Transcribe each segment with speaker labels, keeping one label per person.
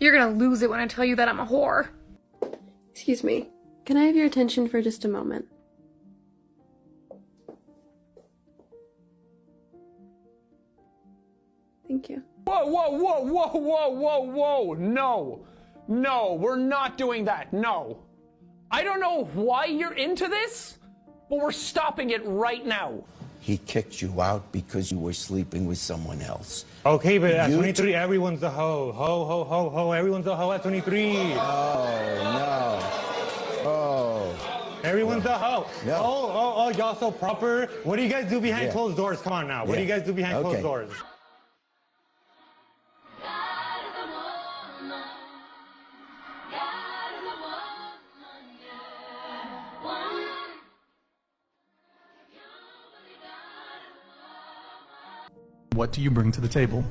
Speaker 1: You're gonna lose it when I tell you that I'm a whore.
Speaker 2: Excuse me. Can I have your attention for just a moment? Thank you.
Speaker 3: Whoa, whoa, whoa, whoa, whoa, whoa, whoa. No. No, we're not doing that. No. I don't know why you're into this, but we're stopping it right now.
Speaker 4: He kicked you out because you were sleeping with someone else.
Speaker 5: Okay, but at 23, everyone's a hoe. Ho, ho, ho, ho. Everyone's a hoe at 23.
Speaker 4: Oh, no. Oh.
Speaker 5: Everyone's a hoe.
Speaker 4: No.
Speaker 5: Oh, y'all so proper. What do you guys do behind closed doors? Come on now. What do you guys do behind closed doors?
Speaker 6: What do you bring to the table?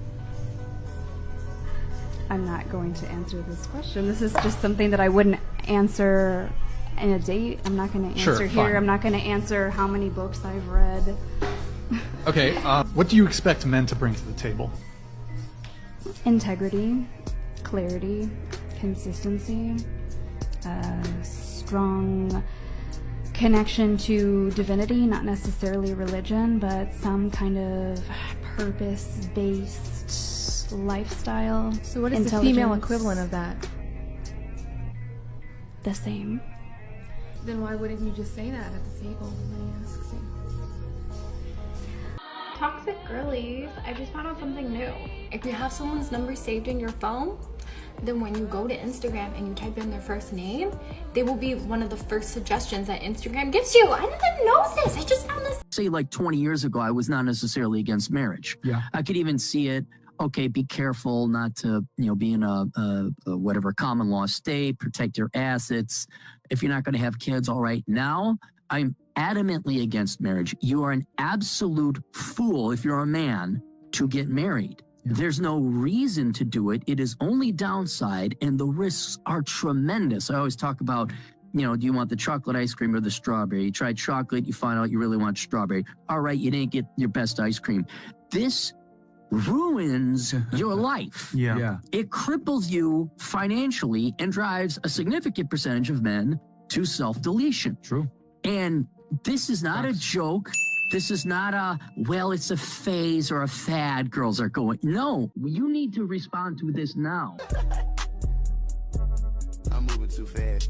Speaker 7: I'm not going to answer this question. This is just something that I wouldn't answer in a date. I'm not going to answer here.
Speaker 6: Fine.
Speaker 7: I'm not going to answer how many books I've read.
Speaker 6: Okay, what do you expect men to bring to the table?
Speaker 7: Integrity, clarity, consistency, strong connection to divinity, not necessarily religion, but some kind of purpose-based lifestyle.
Speaker 1: So what is the female equivalent of that?
Speaker 7: The same.
Speaker 1: Then why wouldn't you just say that at the table when he asks you?
Speaker 8: Toxic girlies, I just found out something new. If you have someone's number saved in your phone, then when you go to Instagram and you type in their first name, they will be one of the first suggestions that Instagram gives you. I didn't know this. I just found this.
Speaker 9: Say like 20 years ago, I was not necessarily against marriage.
Speaker 6: Yeah.
Speaker 9: I could even see it. Okay, be careful not to, be in a whatever common law state, protect your assets. If you're not going to have kids, all right. Now, I'm adamantly against marriage. You are an absolute fool if you're a man to get married. Yeah. There's no reason to do it. It is only downside, and the risks are tremendous. I always talk about, do you want the chocolate ice cream or the strawberry? You try chocolate, you find out you really want strawberry. All right, you didn't get your best ice cream. This ruins your life.
Speaker 6: Yeah.
Speaker 9: It cripples you financially and drives a significant percentage of men to self-deletion.
Speaker 6: True.
Speaker 9: And this is not a joke. This is not it's a phase or a fad girls are going. No, you need to respond to this now.
Speaker 4: I'm moving too fast.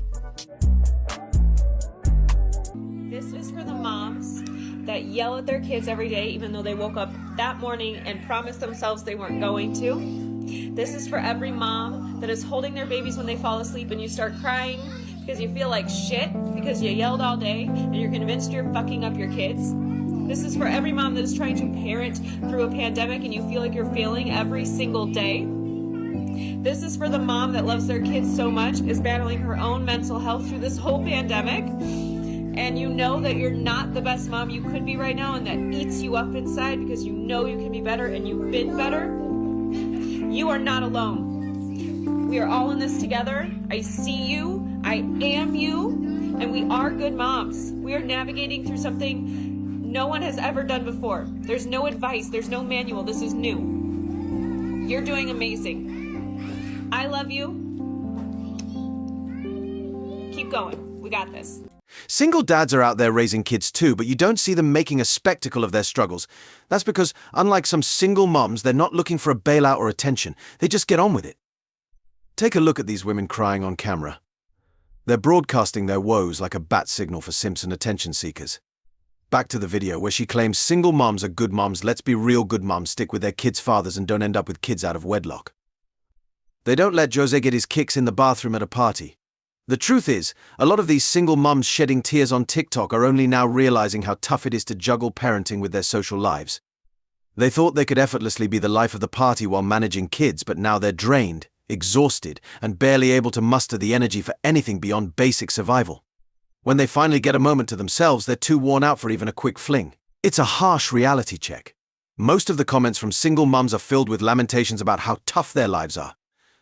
Speaker 10: This is for the moms that yell at their kids every day, even though they woke up that morning and promised themselves they weren't going to. This is for every mom that is holding their babies when they fall asleep and you start crying because you feel like shit because you yelled all day and you're convinced you're fucking up your kids. This is for every mom that is trying to parent through a pandemic and you feel like you're failing every single day. This is for the mom that loves their kids so much, is battling her own mental health through this whole pandemic, and you know that you're not the best mom you could be right now, and that eats you up inside because you know you can be better and you've been better. You are not alone. We are all in this together. I see you. I am you. And we are good moms. We are navigating through something no one has ever done before. There's no advice. There's no manual. This is new. You're doing amazing. I love you. Keep going. We got this.
Speaker 11: Single dads are out there raising kids too, but you don't see them making a spectacle of their struggles. That's because, unlike some single moms, they're not looking for a bailout or attention. They just get on with it. Take a look at these women crying on camera. They're broadcasting their woes like a bat signal for Simpson attention seekers. Back to the video where she claims single moms are good moms. Let's be real good moms, stick with their kids' fathers and don't end up with kids out of wedlock. They don't let Jose get his kicks in the bathroom at a party. The truth is, a lot of these single mums shedding tears on TikTok are only now realizing how tough it is to juggle parenting with their social lives. They thought they could effortlessly be the life of the party while managing kids, but now they're drained, exhausted, and barely able to muster the energy for anything beyond basic survival. When they finally get a moment to themselves, they're too worn out for even a quick fling. It's a harsh reality check. Most of the comments from single mums are filled with lamentations about how tough their lives are.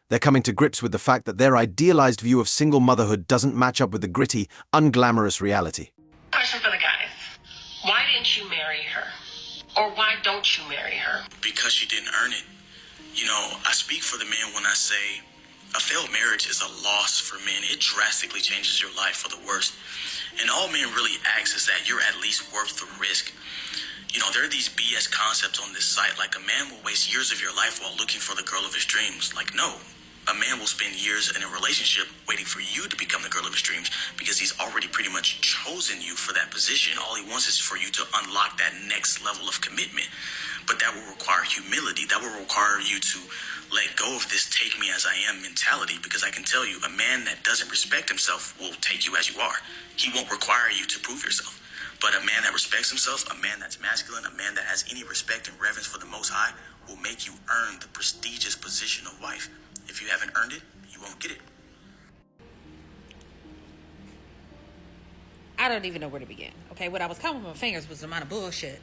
Speaker 11: They're coming to grips with the fact that their idealized view of single motherhood doesn't match up with the gritty, unglamorous reality.
Speaker 12: Question for the guys. Why didn't you marry her? Or why don't you marry her?
Speaker 13: Because she didn't earn it. I speak for the man when I say A failed marriage is a loss for men. It drastically changes your life for the worst. And all men really ask is that you're at least worth the risk. You know, there are these BS concepts on this site, like a man will waste years of your life while looking for the girl of his dreams. Like, no. A man will spend years in a relationship waiting for you to become the girl of his dreams because he's already pretty much chosen you for that position. All he wants is for you to unlock that next level of commitment. But that will require humility. That will require you to let go of this take me as I am mentality, because I can tell you, a man that doesn't respect himself will take you as you are. He won't require you to prove yourself. But a man that respects himself, a man that's masculine, a man that has any respect and reverence for the Most High will make you earn the prestigious position of wife. If you haven't earned it, you won't get it.
Speaker 14: I don't even know where to begin. Okay, what I was counting with my fingers was the amount of bullshit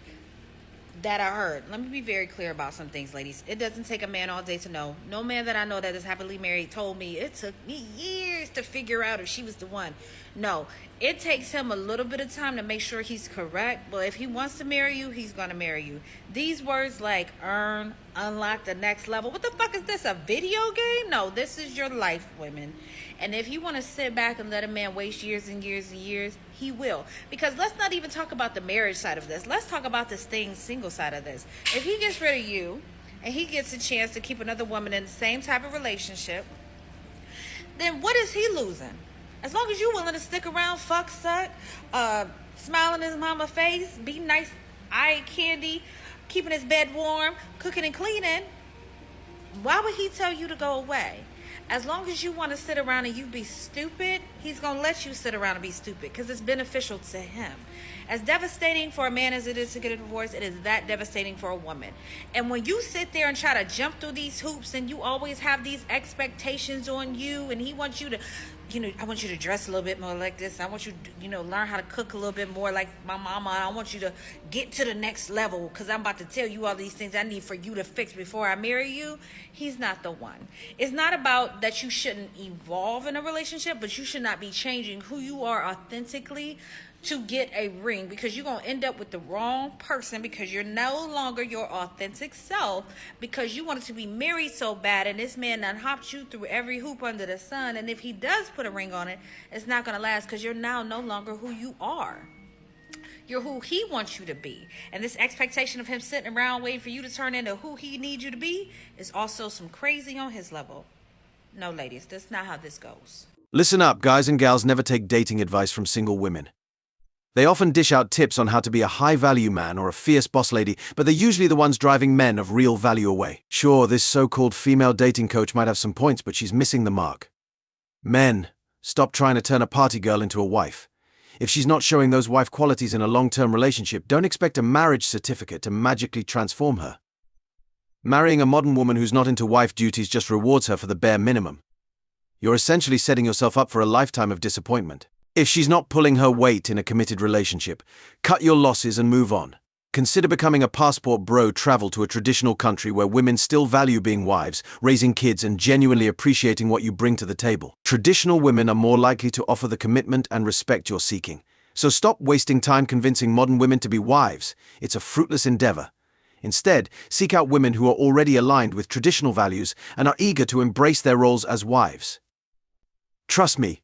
Speaker 14: that I heard. Let me be very clear about some things, ladies. It doesn't take a man all day to know. No man that I know that is happily married told me it took me years to figure out if she was the one. No, it takes him a little bit of time to make sure he's correct. But if he wants to marry you, he's going to marry you. These words like earn, unlock the next level. What the fuck is this, a video game? No, this is your life, women. And if you want to sit back and let a man waste years and years and years, he will. Because let's not even talk about the marriage side of this. Let's talk about the staying single side of this. If he gets rid of you and he gets a chance to keep another woman in the same type of relationship, then what is he losing? As long as you're willing to stick around, fuck, suck, smile in his mama face, be nice, eye candy, keeping his bed warm, cooking and cleaning, why would he tell you to go away? As long as you want to sit around and you be stupid, he's going to let you sit around and be stupid because it's beneficial to him. As devastating for a man as it is to get a divorce, it is that devastating for a woman. And when you sit there and try to jump through these hoops and you always have these expectations on you and he wants you to, I want you to dress a little bit more like this. I want you to, learn how to cook a little bit more like my mama. I want you to get to the next level because I'm about to tell you all these things I need for you to fix before I marry you. He's not the one. It's not about that you shouldn't evolve in a relationship, but you should not be changing who you are authentically to get a ring, because you're going to end up with the wrong person because you're no longer your authentic self because you wanted to be married so bad and this man done hopped you through every hoop under the sun, and if he does put a ring on it, it's not going to last because you're now no longer who you are. You're who he wants you to be. And this expectation of him sitting around waiting for you to turn into who he needs you to be is also some crazy on his level. No, ladies, that's not how this goes.
Speaker 11: Listen up, guys and gals never take dating advice from single women. They often dish out tips on how to be a high-value man or a fierce boss lady, but they're usually the ones driving men of real value away. Sure, this so-called female dating coach might have some points, but she's missing the mark. Men, stop trying to turn a party girl into a wife. If she's not showing those wife qualities in a long-term relationship, don't expect a marriage certificate to magically transform her. Marrying a modern woman who's not into wife duties just rewards her for the bare minimum. You're essentially setting yourself up for a lifetime of disappointment. If she's not pulling her weight in a committed relationship, cut your losses and move on. Consider becoming a passport bro. Travel to a traditional country where women still value being wives, raising kids, and genuinely appreciating what you bring to the table. Traditional women are more likely to offer the commitment and respect you're seeking. So stop wasting time convincing modern women to be wives. It's a fruitless endeavor. Instead, seek out women who are already aligned with traditional values and are eager to embrace their roles as wives. Trust me,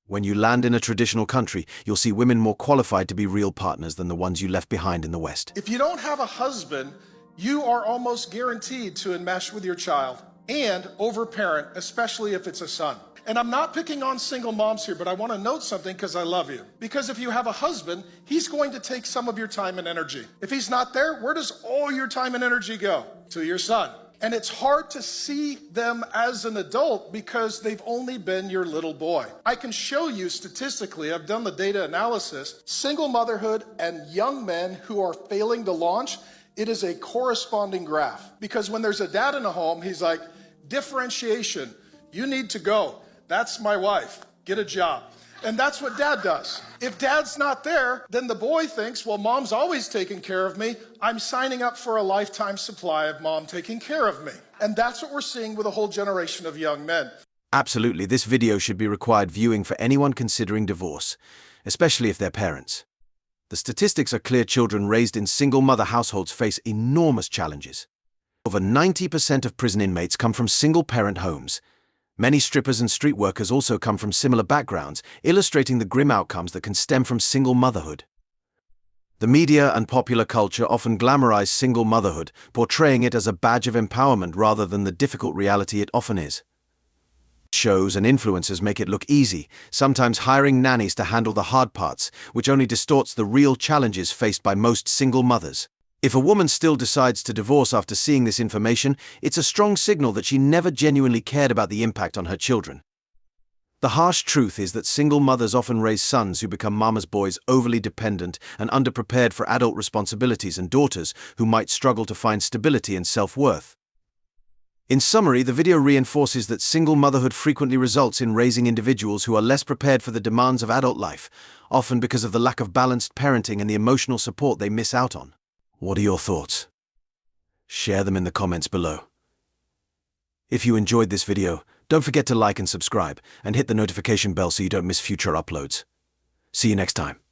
Speaker 11: when you land in a traditional country, you'll see women more qualified to be real partners than the ones you left behind in the West.
Speaker 15: If you don't have a husband, you are almost guaranteed to enmesh with your child and overparent, especially if it's a son. And I'm not picking on single moms here, but I want to note something because I love you. Because if you have a husband, he's going to take some of your time and energy. If he's not there, where does all your time and energy go? To your son. And it's hard to see them as an adult because they've only been your little boy. I can show you statistically, I've done the data analysis, single motherhood and young men who are failing to launch, it is a corresponding graph. Because when there's a dad in a home, he's like, differentiation, you need to go. That's my wife, get a job. And that's what dad does. If dad's not there, then the boy thinks, well, mom's always taking care of me. I'm signing up for a lifetime supply of mom taking care of me. And that's what we're seeing with a whole generation of young men.
Speaker 11: Absolutely, this video should be required viewing for anyone considering divorce, especially if they're parents. The statistics are clear. Children raised in single mother households face enormous challenges. Over 90% of prison inmates come from single parent homes. Many strippers and street workers also come from similar backgrounds, illustrating the grim outcomes that can stem from single motherhood. The media and popular culture often glamorize single motherhood, portraying it as a badge of empowerment rather than the difficult reality it often is. Shows and influencers make it look easy, sometimes hiring nannies to handle the hard parts, which only distorts the real challenges faced by most single mothers. If a woman still decides to divorce after seeing this information, it's a strong signal that she never genuinely cared about the impact on her children. The harsh truth is that single mothers often raise sons who become mama's boys, overly dependent and underprepared for adult responsibilities, and daughters who might struggle to find stability and self-worth. In summary, the video reinforces that single motherhood frequently results in raising individuals who are less prepared for the demands of adult life, often because of the lack of balanced parenting and the emotional support they miss out on. What are your thoughts? Share them in the comments below. If you enjoyed this video, don't forget to like and subscribe, and hit the notification bell so you don't miss future uploads. See you next time.